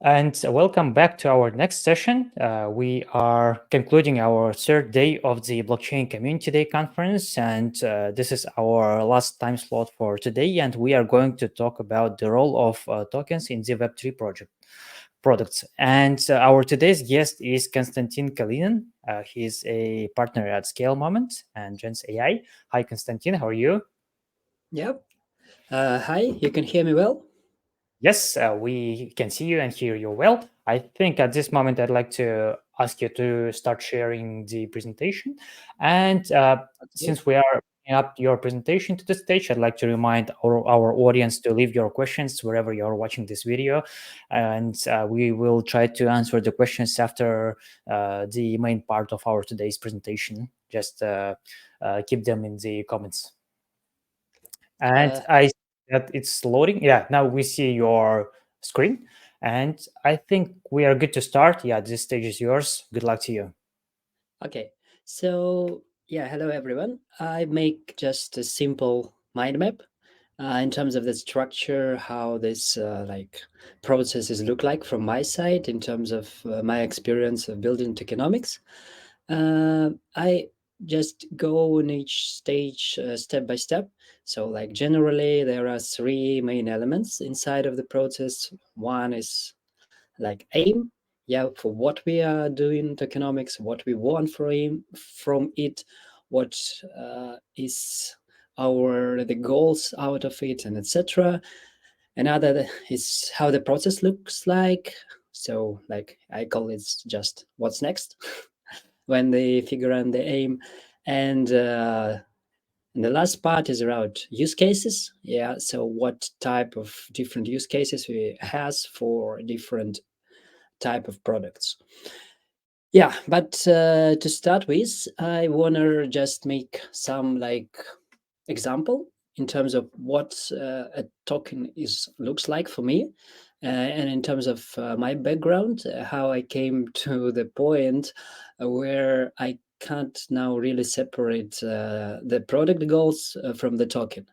And welcome back to our next session. We are concluding our third day of the Blockchain Community Day conference, and this is our last time slot for today. And we are going to talk about the role of tokens in the Web3 products. And our today's guest is Konstantin Kalinin. He is a partner at ScaleMoment and gnts.ai. Hi, Konstantin. How are you? Yeah. Hi, you can hear me well? Yes, we can see you and hear you well. I think at this moment I'd like to ask you to start sharing the presentation. And Okay. since we are bringing up your presentation to the stage, I'd like to remind our audience to leave your questions wherever you're watching this video. And we will try to answer the questions after the main part of our today's presentation. Just keep them in the comments. And Uh, I see that it's loading. Yeah, now we see your screen. And I think we are good to start. Yeah, this stage is yours. Good luck to you. okay. So, yeah, hello everyone. I make just a simple mind map in terms of the structure, how this processes look like from my side in terms of my experience of building tokenomics. I just go in each stage step by step. So, like generally, there are three main elements inside of the process. One is like aim, yeah, for what we are doing tokenomics, what we want from it, what is our the goals out of it, and etc. Another is how the process looks like. So like I call it just what's next when they figure out the aim. And the last part is around use cases. Yeah, so what type of different use cases we has for different type of products. Yeah, but to start with, I wanna just make some like example in terms of what a token is looks like for me, and in terms of my background, how I came to the point where I can't now really separate the product goals from the token.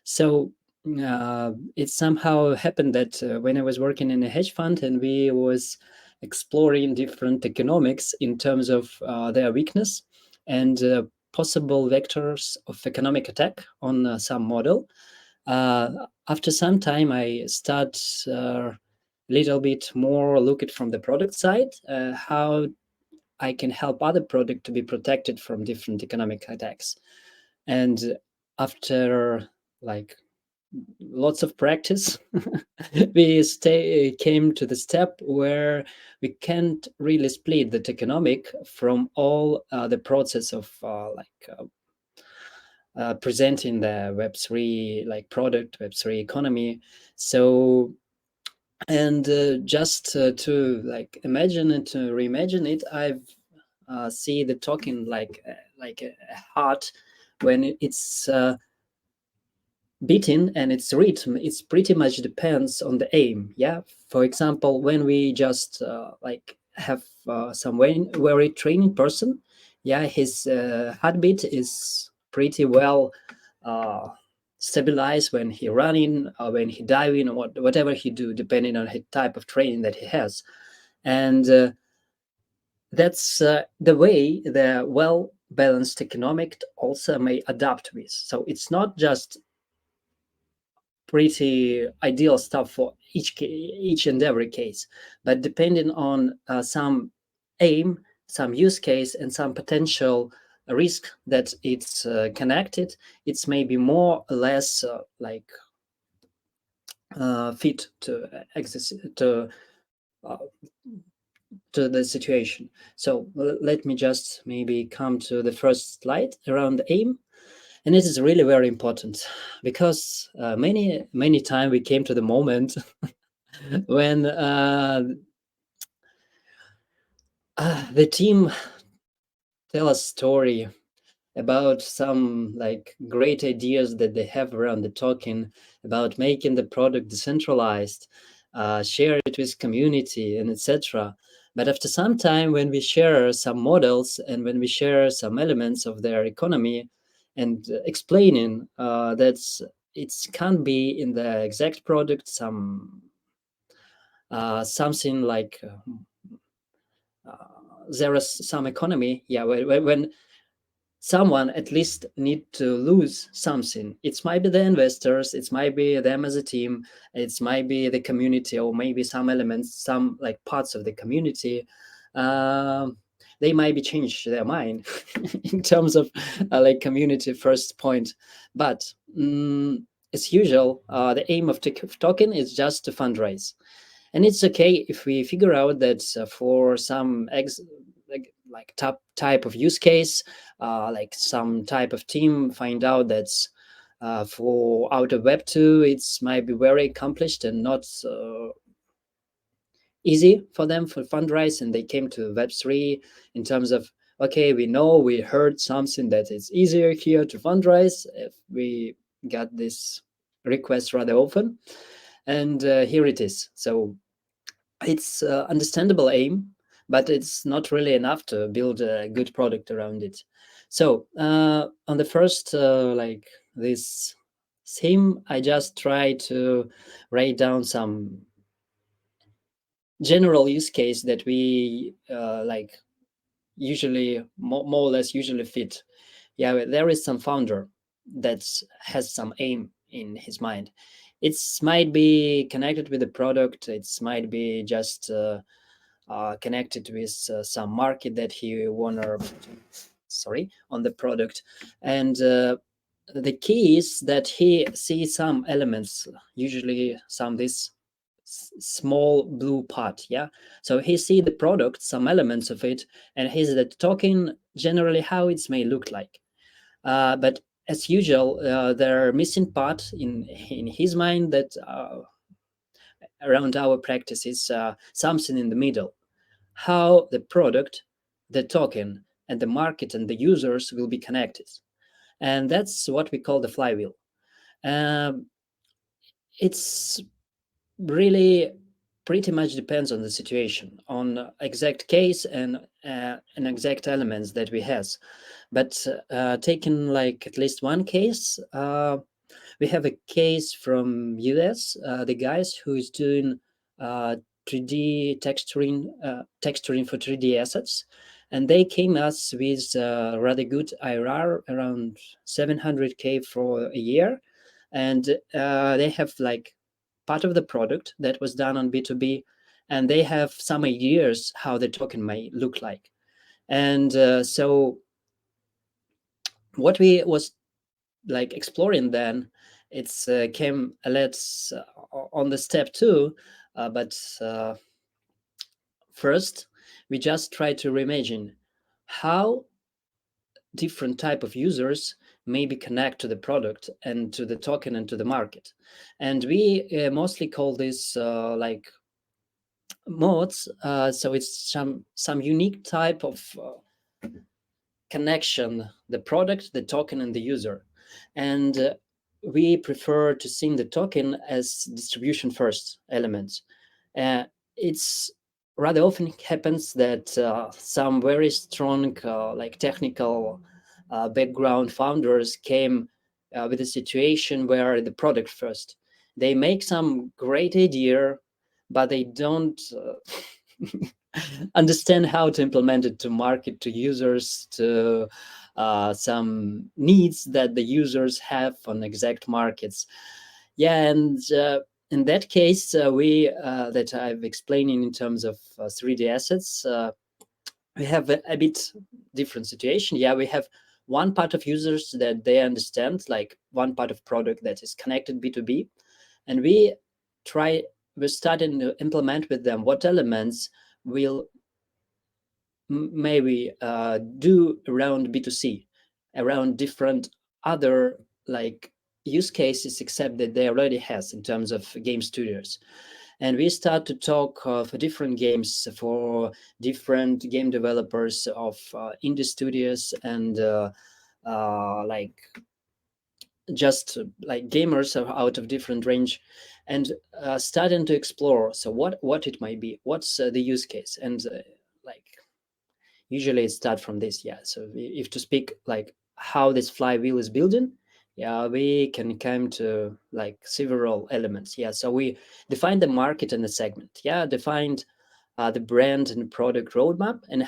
So it somehow happened that when I was working in a hedge fund and we was exploring different economics in terms of their weakness and possible vectors of economic attack on some model. After some time, I start a little bit more look at from the product side, how I can help other product to be protected from different economic attacks. And after like lots of practice, we came to the step where we can't really split the tokenomic from all the process of presenting the Web3 like product, Web3 economy. So and just to like imagine and to reimagine it, I've see the token like a heart when it's beating, and its rhythm it's pretty much depends on the aim. Yeah, for example, when we just like have some very trained person, yeah, his heartbeat is pretty well uh, stabilized when he running or when he diving, or whatever he do, depending on his type of training that he has. And that's the way the well balanced economic also may adapt with. So it's not just pretty ideal stuff for each and every case, but depending on some aim, some use case, and some potential risk that it's connected, it's maybe more or less fit to access uh, to the situation. So let me just maybe come to the first slide around the aim. And it is really very important because many time we came to the moment when the team tell a story about some like great ideas that they have around the token, about making the product decentralized, share it with community, and etc. But after some time, when we share some models and when we share some elements of their economy and explaining that it can't be in the exact product some something like there is some economy, when someone at least need to lose something. It might be the investors, it might be them as a team, it might be the community, or maybe some elements, some like parts of the community. They might be changed their mind in terms of like community first point. But as usual, the aim of token is just to fundraise. And it's okay if we figure out that for some like top type of use case, like some type of team find out that's for out of Web2, it's might be very accomplished and not easy for them for fundraise, and they came to Web3 in terms of, okay, we heard something that it's easier here to fundraise if we got this request rather often, and here it is. So it's understandable aim, but it's not really enough to build a good product around it. So on the first like this theme, I just try to write down some general use case that we like usually more or less usually fit. Yeah, there is some founder that has some aim in his mind. It might be connected with the product, it might be just connected with some market that he wanna on the product. And the key is that he sees some elements, usually some this small blue part. Yeah, so he see the product, some elements of it, and he's talking generally how it may look like. But as usual, there are missing part in his mind that around our practice is something in the middle, how the product, the token, and the market and the users will be connected. And that's what we call the flywheel. Um, it's really pretty much depends on the situation, on exact case and exact elements that we has. But taking like at least one case, we have a case from US, the guys who is doing 3D texturing for 3D assets, and they came us with rather good IRR, around 700K for a year, and they have like part of the product that was done on B2B, and they have some ideas how the token may look like. And so what we was like exploring then, it's came let's on the step two, but first we just try to reimagine how different type of users maybe connect to the product and to the token and to the market. And we mostly call this like modes. So it's some unique type of connection, the product, the token, and the user. And we prefer to see the token as distribution first element. It's rather often happens that some very strong like technical background founders came with a situation where the product first. They make some great idea, but they don't understand how to implement it to market to users, to some needs that the users have on exact markets. Yeah, and in that case, we that I've explained in terms of 3D assets, we have a bit different situation. Yeah, we have one part of users that they understand, like one part of product that is connected B2B, and we're starting to implement with them what elements will maybe do around B2C, around different other like use cases, except that they already has in terms of game studios. And we start to talk for different games, for different game developers of indie studios, and like just like gamers out of different range, and starting to explore so what it might be, what's the use case. And like usually it start from this. Yeah, so if to speak like how this flywheel is building, we can come to like several elements. So we define the market and the segment. Defined the brand and product roadmap, and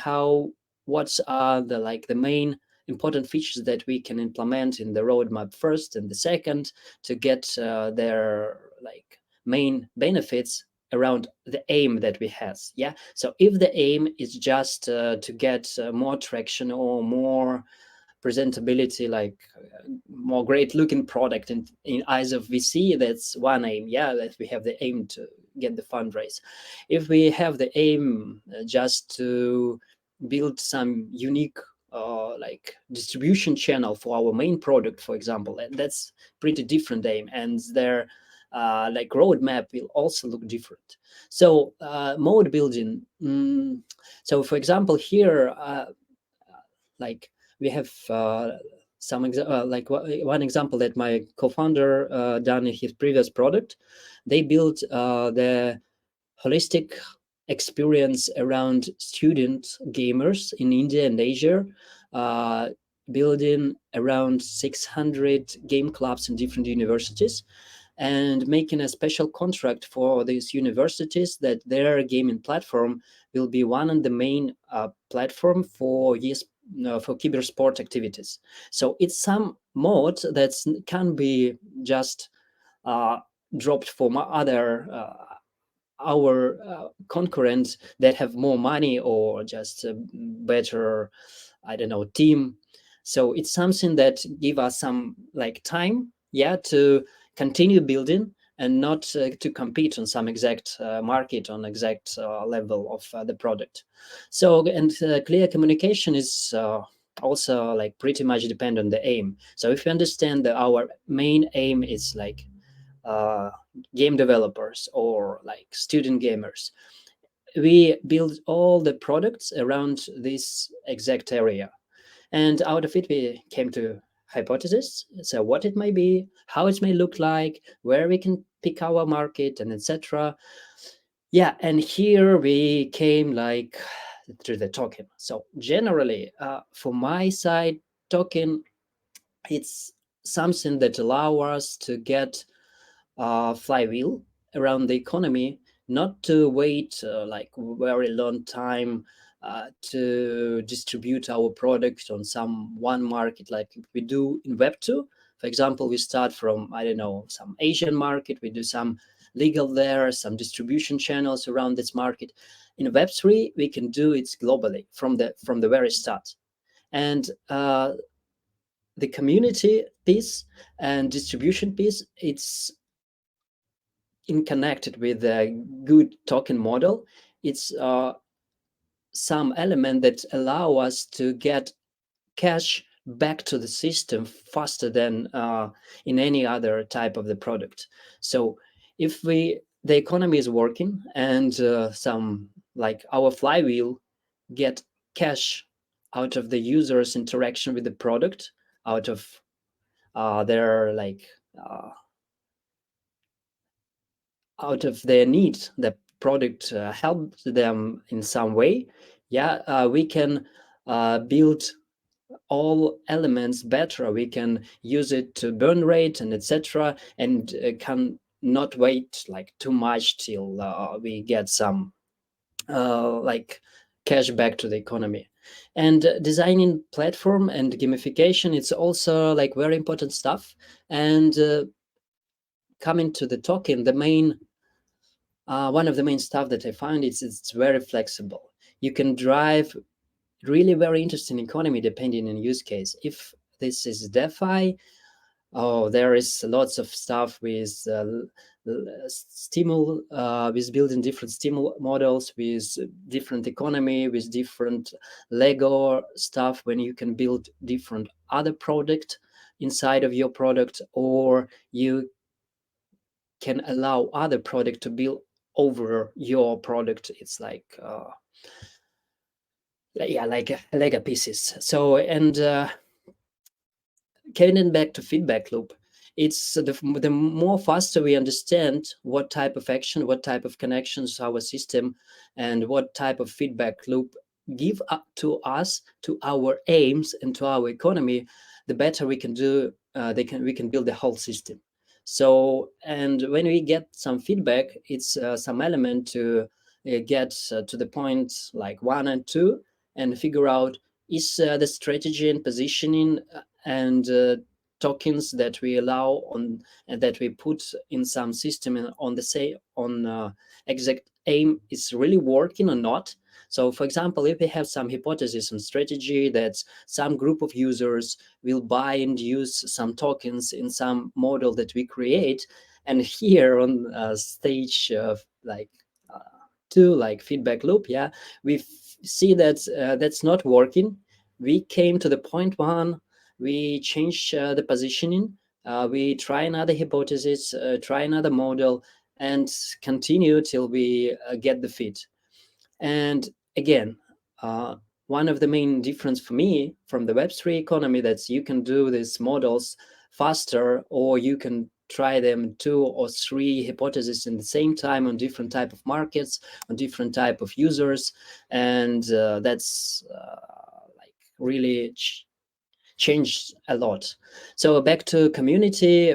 what are the main important features that we can implement in the roadmap first and the second to get their like main benefits around the aim that we have. So if the aim is just to get more traction or more presentability, like more great looking product in eyes of VC, that's one aim. That we have the aim to get the fundraise. If we have the aim just to build some unique like distribution channel for our main product, for example, that's pretty different aim, and their like roadmap will also look different. So mode building. So for example, here like we have some like one example that my co-founder done in his previous product. They built the holistic experience around student gamers in India and Asia, uh, building around 600 game clubs in different universities, and making a special contract for these universities that their gaming platform will be one of the main platform for for cybersport activities. So it's some mode that can be just dropped from other our concurrents that have more money or just a better, I don't know, team. So it's something that give us some like time, to continue building and not to compete on some exact market on exact level of the product. So and clear communication is also like pretty much depend on the aim. So if you understand that our main aim is like uh, game developers or like student gamers, we build all the products around this exact area, and out of it we came to hypothesis. So what it may be, how it may look like, where we can pick our market, and etc. And here we came like to the token. So generally for my side, token, it's something that allow us to get flywheel around the economy, not to wait like very long time to distribute our product on some one market like we do in Web2. For example, we start from, I don't know, some Asian market, we do some legal there, some distribution channels around this market. In Web3, we can do it globally from the very start. And the community piece and distribution piece, it's in connected with a good token model. It's some element that allow us to get cash back to the system faster than in any other type of the product. So if the economy is working and some like our flywheel get cash out of the user's interaction with the product, out of their like out of their need, the product helps them in some way, we can build all elements better. We can use it to burn rate and etc., and can not wait like too much till we get some like cash back to the economy. And designing platform and gamification, it's also like very important stuff. And coming to the token, the main one of the main stuff that I find is it's very flexible. You can drive really very interesting economy depending on use case. If this is DeFi, there is lots of stuff with stimul, with building different stimul models, with different economy, with different Lego stuff, when you can build different other product inside of your product, or you can allow other product to build over your product. It's like like Lego pieces. So and getting back to feedback loop, it's the more faster we understand what type of action, what type of connections our system, and what type of feedback loop give up to us, to our aims and to our economy, the better we can do we can build the whole system. So, and when we get some feedback, it's some element to get to the point like 1 and 2 and figure out is the strategy and positioning and tokens that we allow on and that we put in some system on the say on exact aim is really working or not. So for example, if we have some hypothesis and strategy that some group of users will buy and use some tokens in some model that we create, and here on stage like 2, like feedback loop, yeah, we see that that's not working. We came to the point 1, we change the positioning, we try another hypothesis, try another model, and continue till we get the fit. And again, one of the main difference for me from the Web3 economy that's you can do these models faster, or you can try them 2 or 3 hypotheses in the same time on different type of markets, on different type of users, and that's like really changed a lot. So back to community,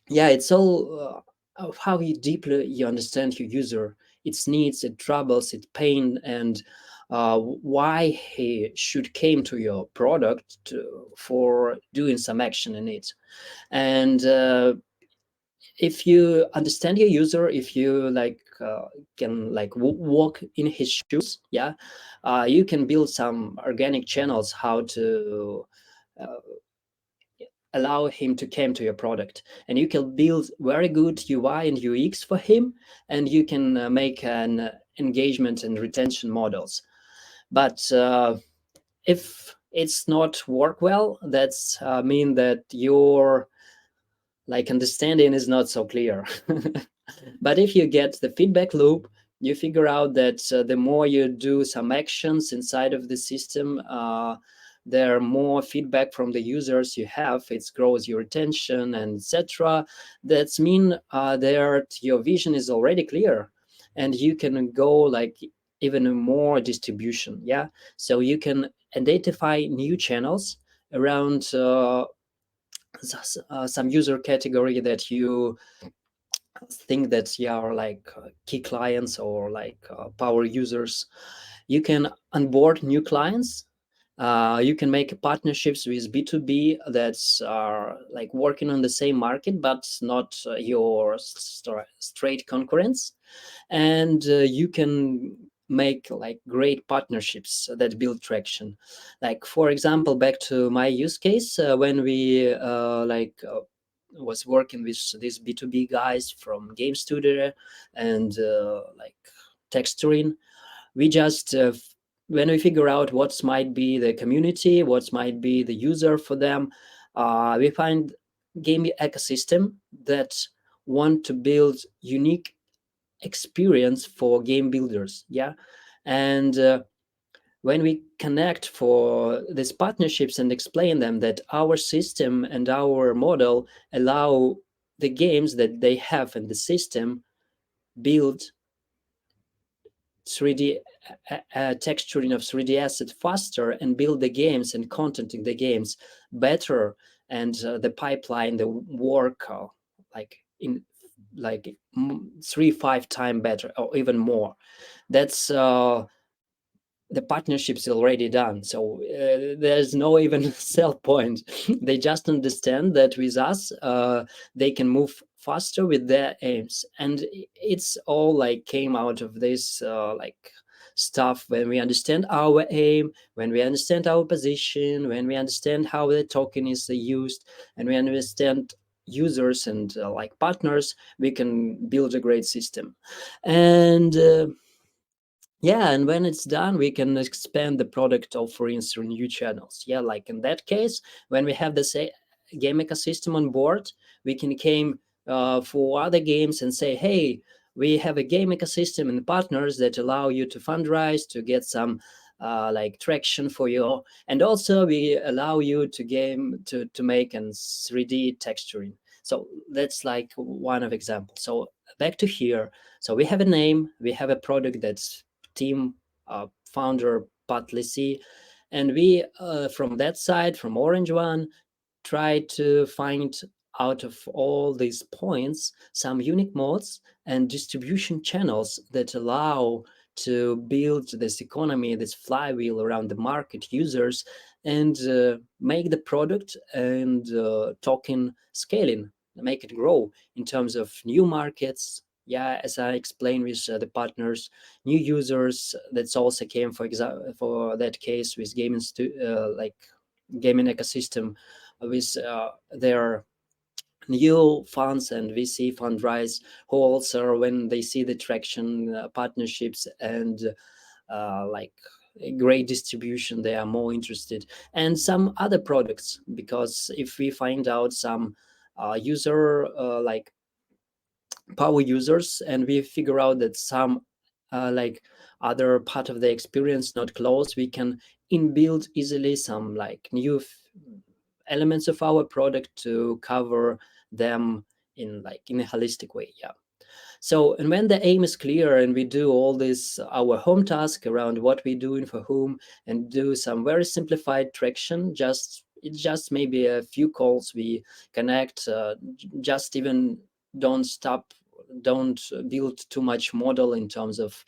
yeah, it's all of how you deeply you understand your user, its needs, its troubles, its pain, and why he should came to your product for doing some action in it. And if you understand your user, if you like can like walk in his shoes, yeah, you can build some organic channels how to uh, allow him to come to your product, and you can build very good UI and UX for him, and you can make an engagement and retention models. But if it's not work well, that's mean that your like understanding is not so clear. But if you get the feedback loop, you figure out that the more you do some actions inside of the system, there are more feedback from the users you have. It grows your attention and etc. That's mean that your vision is already clear, and you can go like even more distribution. Yeah, so you can identify new channels around some user category that you think that you are like key clients or like power users. You can onboard new clients. You can make partnerships with B2B that are like working on the same market but not your straight concurrents. And you can make like great partnerships that build traction. Like for example, back to my use case, when we was working with these B2B guys from Game Studio and like texturing. We just when we figure out what might be the community, what might be the user for them, we find game ecosystem that want to build unique experience for game builders. Yeah, and when we connect for these partnerships and explain them that our system and our model allow the games that they have in the system build 3D texturing of 3D asset faster and build the games and content in the games better, and the pipeline, the work like in like 3-5 times better or even more. That's the partnership's already done, so there's no even sell point. They just understand that with us they can move faster with their aims, and it's all like came out of this like stuff. When we understand our aim, when we understand our position, when we understand how the token is used, and we understand users and like partners, we can build a great system. And yeah, and when it's done, we can expand the product offerings through new channels. Yeah, like in that case, when we have the game ecosystem on board, we can came for other games and say, hey, we have a game ecosystem and partners that allow you to fundraise, to get some like traction for you, and also we allow you to make an 3D texturing. So that's like one of examples. So back to here. So we have a name, we have a product that's team founder Pat Lissy, and we from that side, from Orange One, try to find out of all these points some unique modes and distribution channels that allow to build this economy, this flywheel around the market users, and make the product and token scaling, make it grow in terms of new markets. Yeah, as I explained with the partners, new users. That's also came, for example, for that case with gaming, like gaming ecosystem, with their new funds and VC fundraise, who also, when they see the traction, partnerships, and like a great distribution, they are more interested. And some other products, because if we find out some user like power users, and we figure out that some like other part of the experience not close, we can inbuild easily some like new elements of our product to cover them in like in a holistic way. Yeah. So, and when the aim is clear and we do all this, our home task around what we're doing for whom, and do some very simplified traction, just it's just maybe a few calls we connect, just even don't stop, don't build too much model in terms of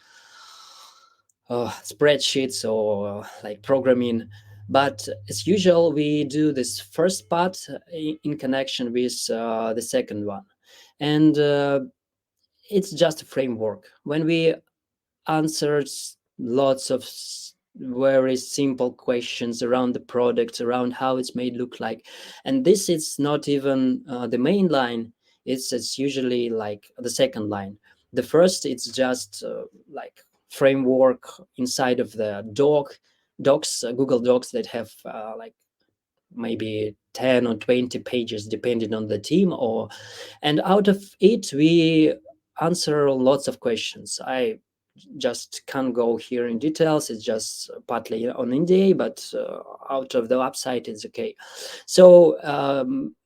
spreadsheets or like programming. But as usual, we do this first part in connection with the second one. And it's just a framework. When we answered lots of very simple questions around the product, around how it's made look like, and this is not even the main line. It's usually like the second line. The first, it's just like framework inside of the docs, Google Docs, that have like maybe 10 or 20 pages depending on the team, or and out of it we answer lots of questions. I just can't go here in details, it's just partly on NDA, but out of the website it's okay. So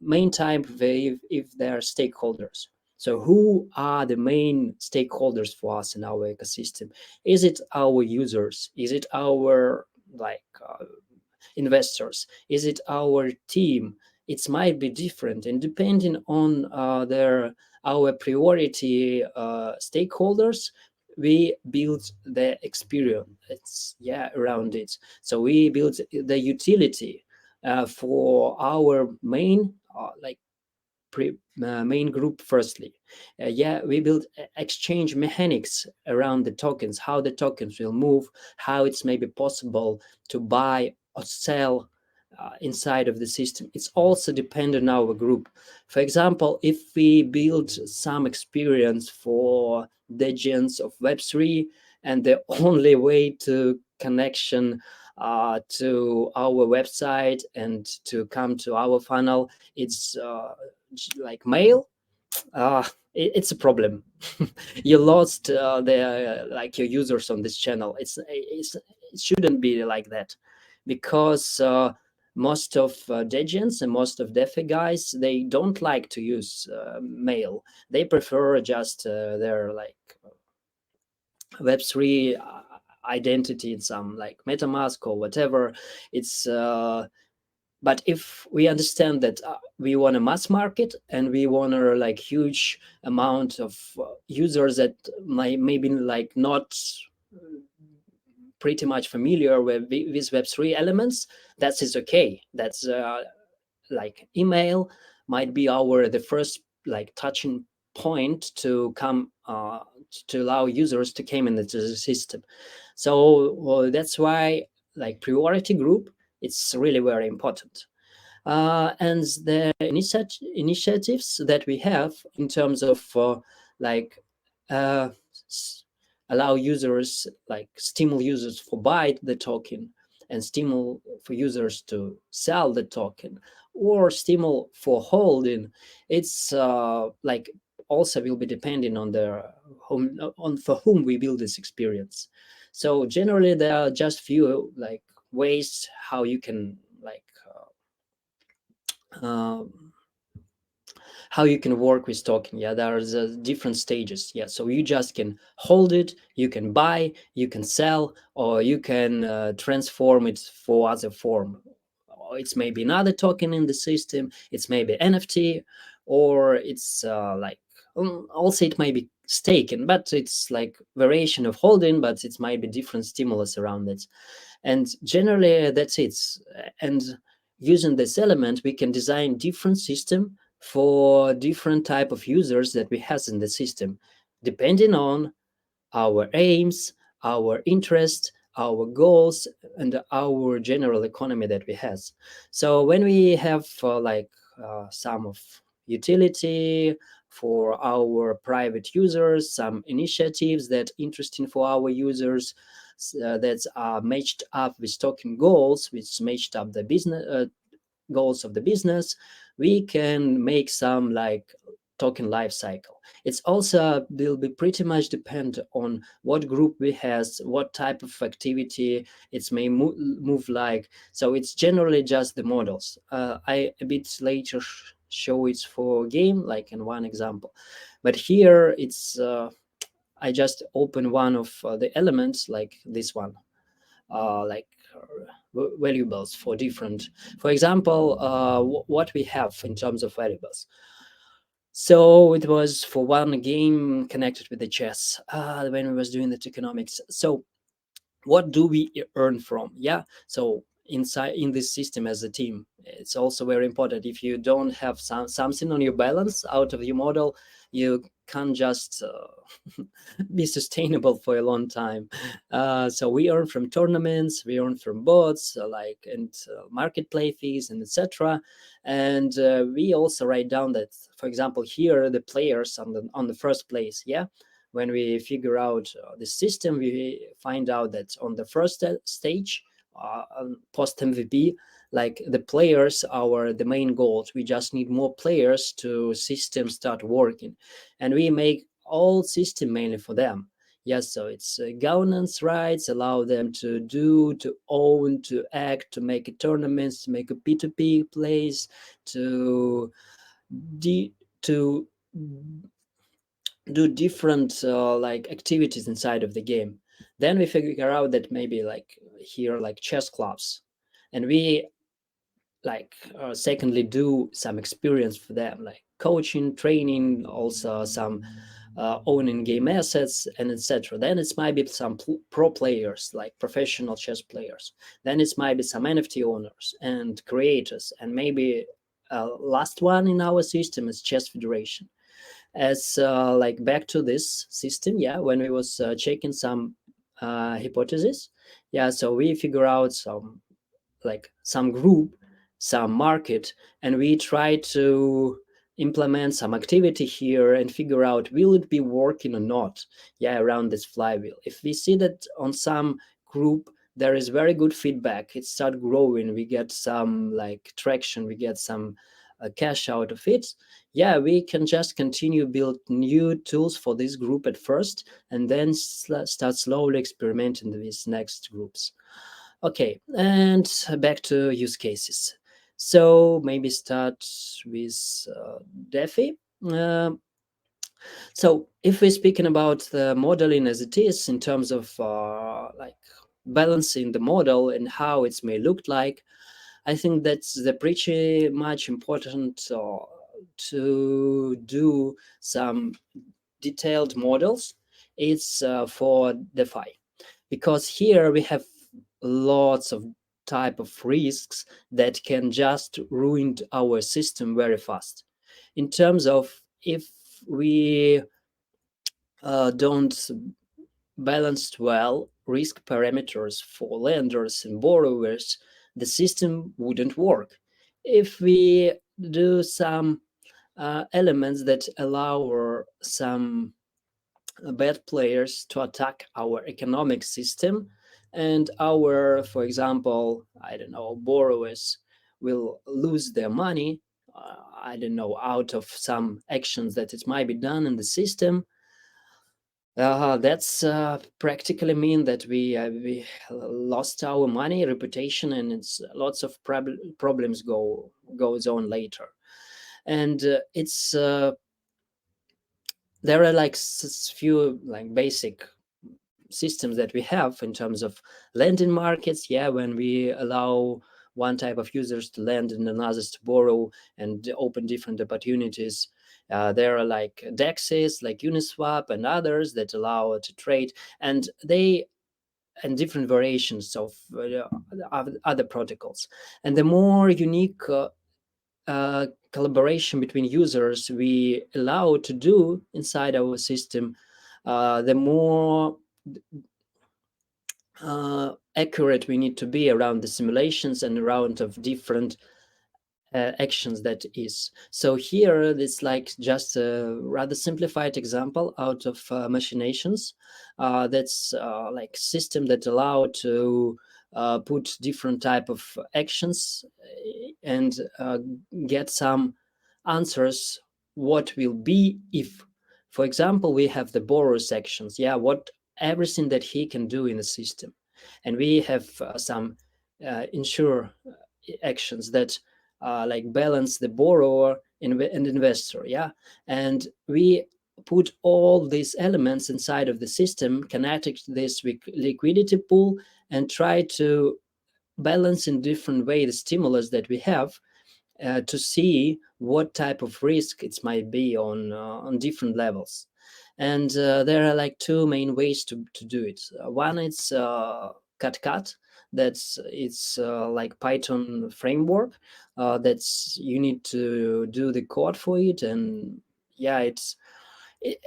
main type, if there are stakeholders, so who are the main stakeholders for us in our ecosystem? Is it our users? Is it our like investors? Is it our team? It might be different, and depending on their our priority stakeholders, we build the experience. It's yeah around it. So we build the utility for our main like main group firstly. Yeah, we build exchange mechanics around the tokens, how the tokens will move, how it's maybe possible to buy or sell inside of the system. It's also dependent on our group. For example, if we build some experience for the gens of Web3, and the only way to connection to our website and to come to our funnel, it's like mail, it's a problem. You lost the like your users on this channel. It shouldn't be like that, because most of Degens and most of DeFi guys, they don't like to use mail. They prefer just their like Web3 identity in some like MetaMask or whatever. It's but if we understand that we want a mass market, and we want a like huge amount of users that might maybe like not pretty much familiar with Web3 elements, that is okay. That's like email might be our the first like touching point to come to allow users to come into the system. So that's why like priority group, it's really very important. And the initiatives that we have in terms of like uh, allow users, like stimulate users for buy the token, and stimulate for users to sell the token, or stimulate for holding. It's like also will be depending on the home, on for whom we build this experience. So generally there are just few like ways how you can like um, how you can work with token. Yeah, there's different stages. Yeah, so you just can hold it, you can buy, you can sell, or you can transform it for other form. or it's maybe another token in the system, it's maybe NFT, or it's also it might be staking, but it's like variation of holding, but it might be different stimulus around it. And generally that's it. And using this element, we can design different system for different type of users that we have in the system, depending on our aims, our interest, our goals, and our general economy that we have. So when we have some of utility for our private users, some initiatives that interesting for our users, that are matched up with token goals, which matched up the business goals of the business, we can make some like token life cycle. It's also will be pretty much depend on what group we has, what type of activity it's may move like. So it's generally just the models. I a bit later show it for game, like in one example, but here it's I just open one of the elements like this one, like valuables for different, for example, what we have in terms of variables. So it was for one game connected with the chess, when we was doing the tokenomics. So what do we earn from? Yeah, so inside in this system as a team, it's also very important. If you don't have something on your balance out of your model, you can't just be sustainable for a long time. So we earn from tournaments, we earn from bots, and marketplace fees and etc. And we also write down that, for example, here the players on the first place. Yeah, when we figure out the system, we find out that on the first stage, post MVP, like the players are the main goals. We just need more players to system start working, and we make all system mainly for them. Yes, so it's governance rights allow them to do, to own, to act, to make a tournaments, to make a P2P plays, to to do different activities inside of the game. Then we figure out that maybe like here like chess clubs, and we secondly do some experience for them, like coaching, training, also some owning game assets and etc. Then it might be some pro players, like professional chess players. Then it might be some NFT owners and creators, and maybe last one in our system is chess federation. As like back to this system, yeah, when we was checking some hypothesis, yeah, so we figure out some group, some market, and we try to implement some activity here and figure out will it be working or not, yeah, around this flywheel. If we see that on some group there is very good feedback, it start growing, we get some like traction, we get some cash out of it, yeah, we can just continue build new tools for this group at first, and then start slowly experimenting with these next groups. Okay, and back to use cases. So maybe start with DeFi. So if we're speaking about the modeling as it is in terms of balancing the model and how it may look like, I think that's the pretty much important to do some detailed models. It's for DeFi, because here we have lots of type of risks that can just ruin our system very fast. In terms of if we don't balance well risk parameters for lenders and borrowers, the system wouldn't work. If we do some elements that allow some bad players to attack our economic system, and our, for example, I don't know, borrowers will lose their money, I don't know, out of some actions that it might be done in the system. That's practically mean that we lost our money, reputation, and it's lots of problems goes on later. And it's there are like few like basic systems that we have in terms of lending markets. Yeah, when we allow one type of users to lend and others to borrow, and open different opportunities. There are like DEXs like Uniswap and others that allow to trade, and different variations of other protocols. And the more unique collaboration between users we allow to do inside our system, the more accurate we need to be around the simulations and around of different actions that is. So here it's like just a rather simplified example out of machinations. That's like system that allow to put different type of actions and get some answers what will be if, for example, we have the borrower sections, what everything that he can do in the system, and we have some insure actions that like balance the borrower and investor, and we put all these elements inside of the system, connected this with liquidity pool, and try to balance in different way the stimulus that we have to see what type of risk it might be on different levels. And there are like two main ways to do it. One is cut. That's it's like Python framework. That's you need to do the code for it, and it,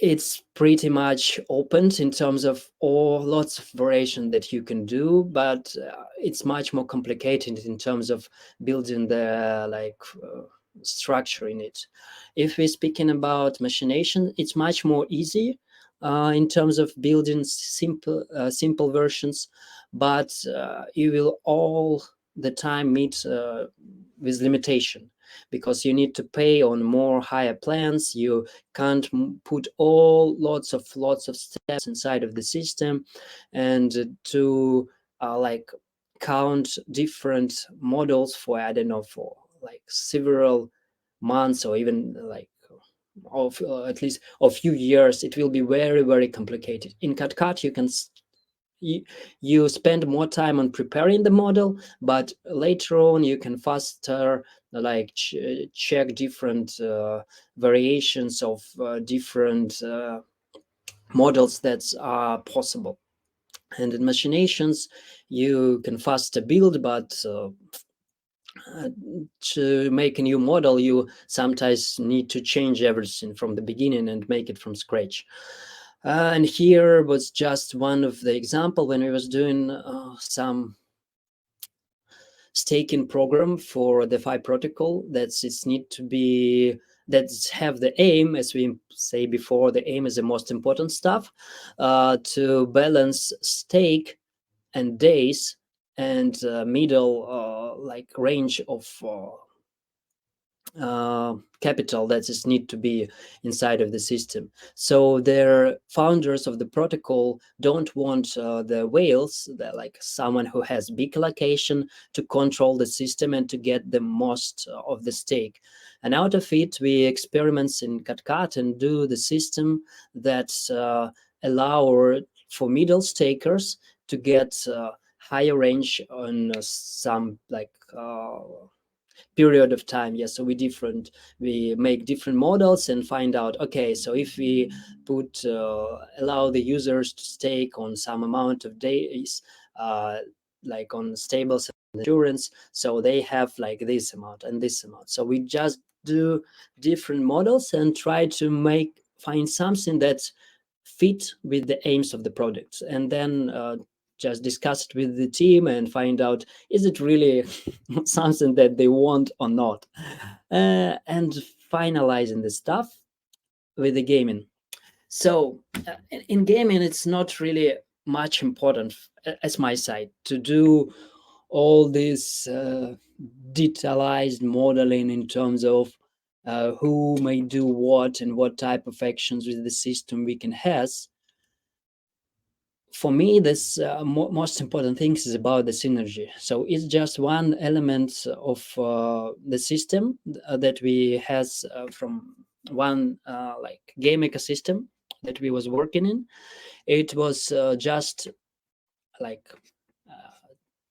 it's pretty much open in terms of lots of variation that you can do, but it's much more complicated in terms of building the structure in it. If we're speaking about machination, it's much more easy in terms of building simple versions, but you will all the time meet with limitation, because you need to pay on more higher plans. You can't put lots of steps inside of the system, and to like count different models for, I don't know, for like several months or even like of at least a few years, it will be very, very complicated. In cut you can you spend more time on preparing the model, but later on you can faster like check different variations of different models that are possible. And in machinations you can faster build, but to make a new model you sometimes need to change everything from the beginning and make it from scratch. And here was just one of the example when we was doing some staking program for the DeFi protocol. That's it need to be that have the aim, as we say before, the aim is the most important stuff, to balance stake and days and middle like range of capital that is need to be inside of the system. So their founders of the protocol don't want the whales, like someone who has big allocation, to control the system and to get the most of the stake. And out of it, we experiments in cut and do the system that allow for middle stakers to get higher range on some like period of time. So we make different models and find out, okay, so if we put allow the users to stake on some amount of days, like on stables and insurance, so they have like this amount and this amount. So we just do different models and try to find something that's fit with the aims of the product, and then just discuss it with the team and find out, is it really something that they want or not, and finalizing the stuff with the gaming. So in gaming, it's not really much important as my side to do all this detailized modeling in terms of who may do what and what type of actions with the system we can have. For me, this most important thing is about the synergy. So it's just one element of the system that we has from one like game ecosystem that we was working in. It was just like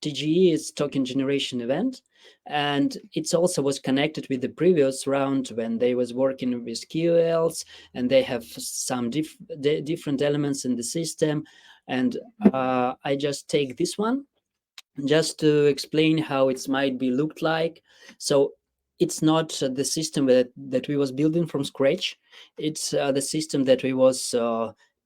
TGE is token generation event, and it also was connected with the previous round when they was working with QLs, and they have some different elements in the system. And I just take this one just to explain how it might be looked like. So it's not the system that we was building from scratch. It's the system that we was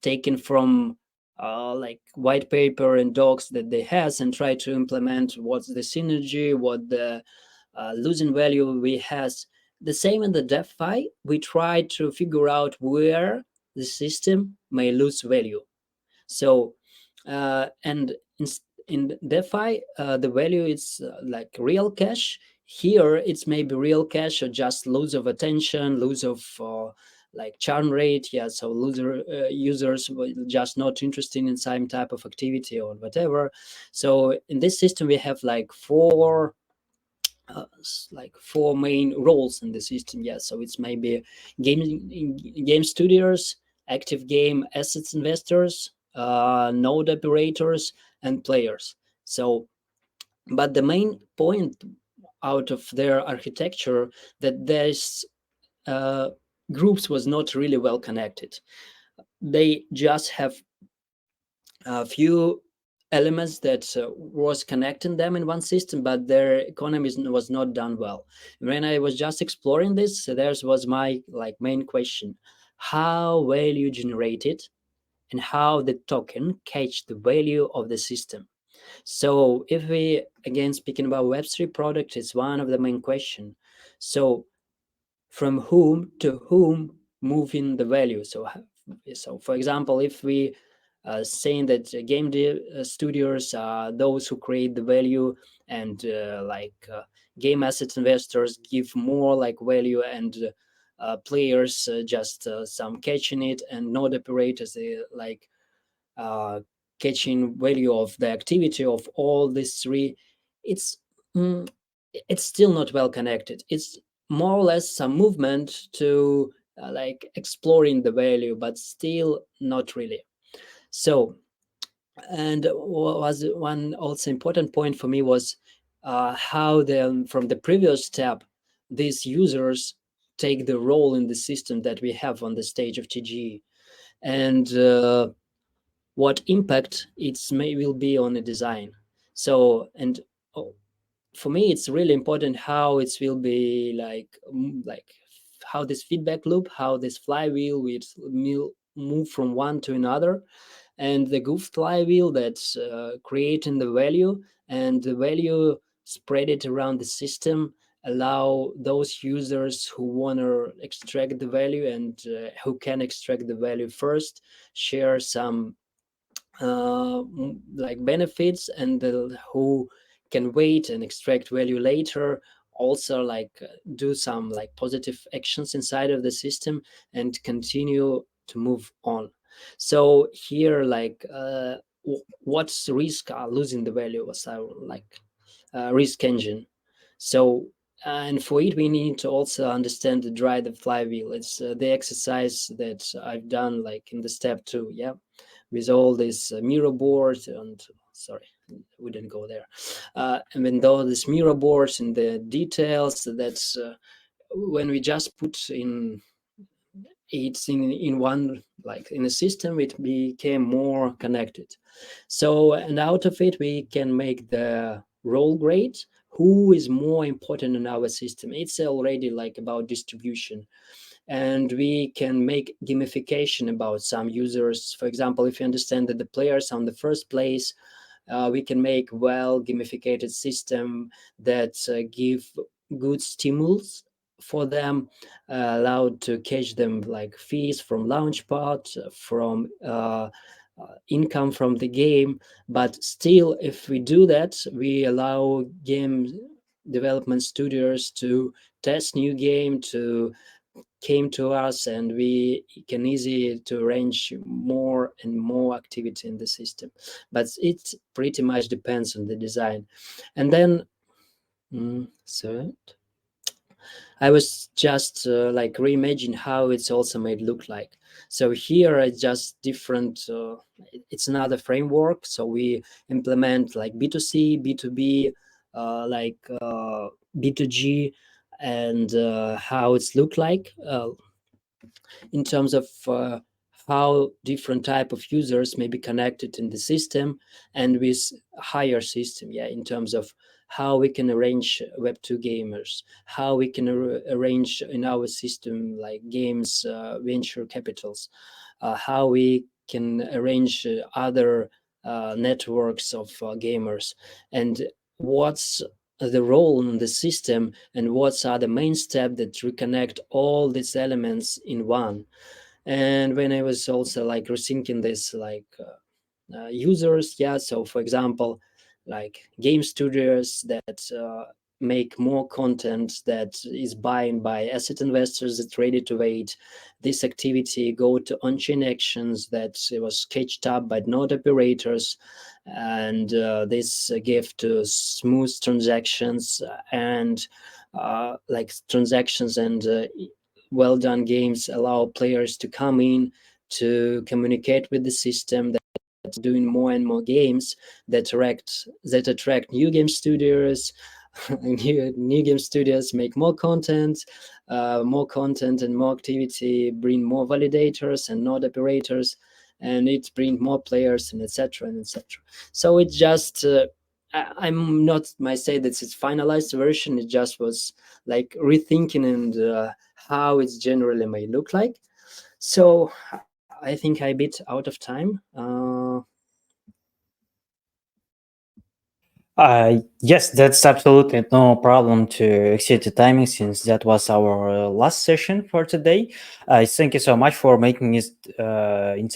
taken from like white paper and docs that they has, and try to implement what's the synergy, what the losing value we has. The same in the DeFi, we try to figure out where the system may lose value. So and in DeFi, the value is like real cash. Here, it's maybe real cash or just loss of attention, loss of like churn rate. Yeah, so users were just not interested in some type of activity or whatever. So in this system, we have like four main roles in the system. Yeah, so it's maybe game studios, active game assets investors, node operators, and players. So, but the main point out of their architecture that there's groups was not really well connected. They just have a few elements that was connecting them in one system, but their economy was not done well. When I was just exploring this, there was my like main question: how value generated and how the token catch the value of the system. So if we again speaking about Web3 product, it's one of the main question. So from whom to whom moving the value? So for example, if we saying that game studios are those who create the value, and game asset investors give more like value, and players just some catching it, and node operators like uh, catching value of the activity of all these three. it's mm, it's still not well connected. It's more or less some movement to like exploring the value, but still not really. So, and what was one also important point for me was how from the previous step these users take the role in the system that we have on the stage of TGE, and what impact it's may will be on the design. So, and oh, for me it's really important how it will be like how this feedback loop, how this flywheel will move from one to another, and the goof flywheel that's creating the value, and the value spread it around the system, allow those users who want to extract the value, and who can extract the value first, share some like benefits, and who can wait and extract value later also like do some like positive actions inside of the system and continue to move on. So here like what's risk are losing the value was our like risk engine. So and for it we need to also understand the drive the flywheel. It's the exercise that I've done like in the step 2, yeah, with all this mirror boards, and sorry, we didn't go there, and with all these mirror boards and the details, that's when we just put in it's in one like in a system, it became more connected. So and out of it we can make the role grade, who is more important in our system. It's already like about distribution, and we can make gamification about some users. For example, if you understand that the players are on the first place, we can make well gamificated system that give good stimulus for them, allowed to catch them like fees from launchpad, from income from the game. But still, if we do that, we allow game development studios to test new game, to came to us, and we can easy to arrange more and more activity in the system. But it pretty much depends on the design. And then third, I was just like reimagine how it's also made look like. So here it's just different. It's another framework. So we implement like B2C, B2B, like B2G, and how it's look like in terms of how different type of users may be connected in the system and with higher system, yeah, in terms of how we can arrange web2 gamers, how we can arrange in our system like games, venture capitals, how we can arrange other networks of gamers, and what's the role in the system, and what's are the main step that reconnect all these elements in one. And when I was also like rethinking this, like users, yeah, so for example, like game studios that make more content that is buying by asset investors that ready to wait, this activity go to on-chain actions that it was sketched up by node operators, and this give to smooth transactions and like transactions, and well done games allow players to come in to communicate with the system, doing more and more games that attract new game studios. New game studios make more content and more activity, bring more validators and node operators, and it bring more players, and etc and etc. So it just I'm not might say that it's finalized version. It just was like rethinking and how it's generally may look like. So I think I bit out of time. Yes, that's absolutely no problem to exceed the timing since that was our last session for today. Thank you so much for making it in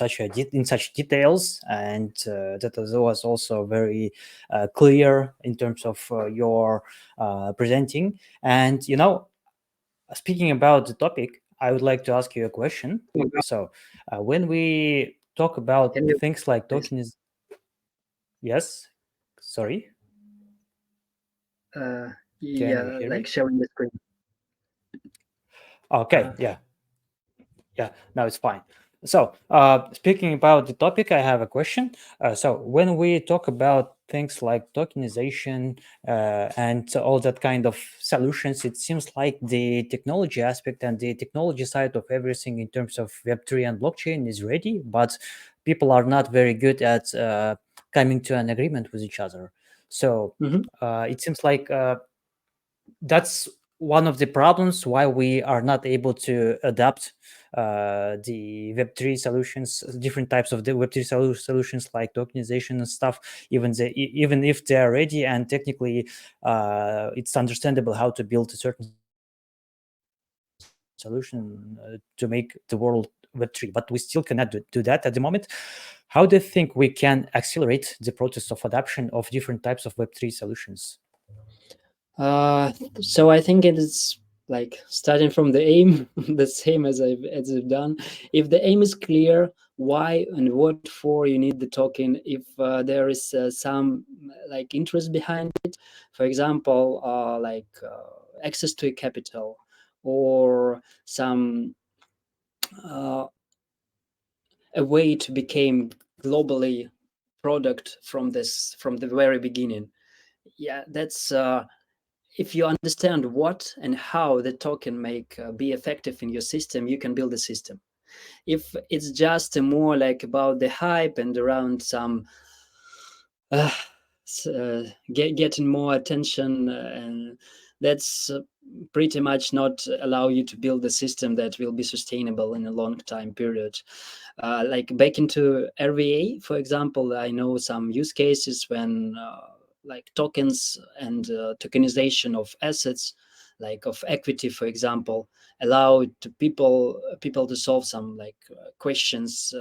in such details, and that was also very clear in terms of your presenting. And speaking about the topic, I would like to ask you a question. So, when we talk about Can you things like please? tokens, yes, sorry, Uh, can you yeah, hear like me? sharing the screen. Okay, Uh, yeah, now it's fine. So, speaking about the topic, I have a question. So, when we talk about things like tokenization and all that kind of solutions, it seems like the technology aspect and the technology side of everything in terms of Web3 and blockchain is ready, but people are not very good at coming to an agreement with each other. So, mhm. it seems like that's one of the problems why we are not able to adapt the Web3 solutions, different types of the Web3 solutions like tokenization and stuff, even if they are ready and technically it's understandable how to build a certain solution to make the world Web3, but we still cannot do that at the moment. How do you think we can accelerate the process of adoption of different types of Web3 solutions? Uh, so I think it is like starting from the aim, the same as I've done. If the aim is clear, why and what for you need the token. If there is some like interest behind it, for example, access to a capital, or some uh, a way to become globally product from the very beginning. Yeah, that's if you understand what and how the token make be effective in your system, you can build a system. If it's just more like about the hype and around some uh, getting more attention, and that's pretty much not allow you to build a system that will be sustainable in a long time period. Like back into RVA, for example, I know some use cases when like tokens and tokenization of assets, like of equity, for example, allow to people to solve some like questions,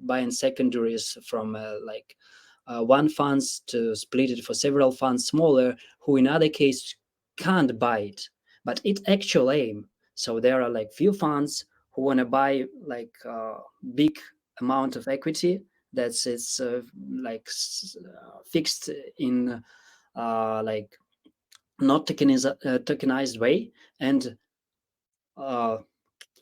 buying secondaries from one funds to split it for several funds smaller, who in other case can't buy it, but it actual aim. So there are like few funds who want to buy like big amount of equity that's fixed in like not tokenized way, and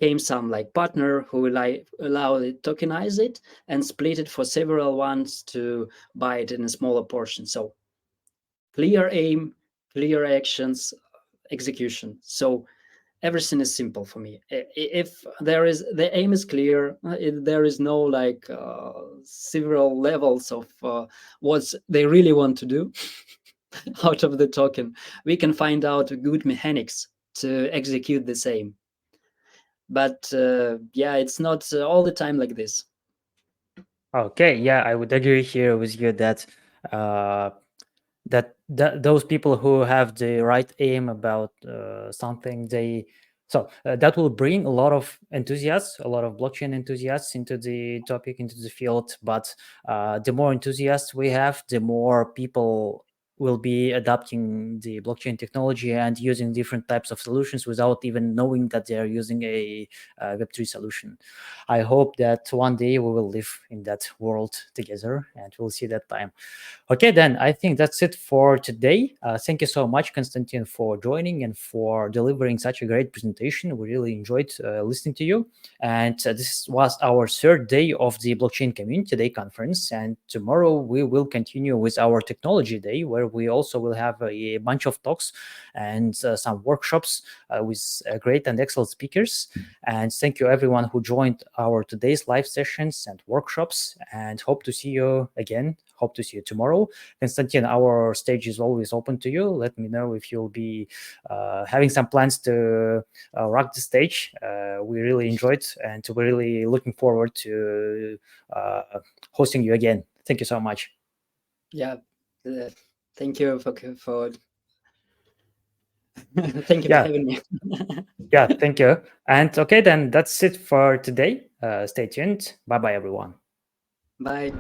came some like partner who like allow it tokenize it and split it for several ones to buy it in a smaller portion. So clear aim, clear actions, execution. So everything is simple for me. If there is, the aim is clear, there is no like several levels of what they really want to do out of the token. We can find out good mechanics to execute the same. But yeah, it's not all the time like this. Okay, yeah, I would agree here with you that uh, those people who have the right aim about something, that will bring a lot of enthusiasts, a lot of blockchain enthusiasts into the topic, into the field. But the more enthusiasts we have, the more people will be adopting the blockchain technology and using different types of solutions without even knowing that they are using a Web3 solution. I hope that one day we will live in that world together and we'll see that time. Okay, then I think that's it for today. Thank you so much, Konstantin, for joining and for delivering such a great presentation. We really enjoyed listening to you. And this was our third day of the Blockchain Community Day conference. And tomorrow we will continue with our Technology Day, where we also will have a bunch of talks and some workshops with great and excellent speakers. And thank you, everyone who joined our today's live sessions and workshops. And hope to see you again. Hope to see you tomorrow. Konstantin, our stage is always open to you. Let me know if you'll be having some plans to rock the stage. We really enjoyed and we're really looking forward to hosting you again. Thank you so much. Yeah, thank you for thank you for having me. Yeah, thank you. And okay, then that's it for today. Stay tuned. Bye bye, everyone. Bye.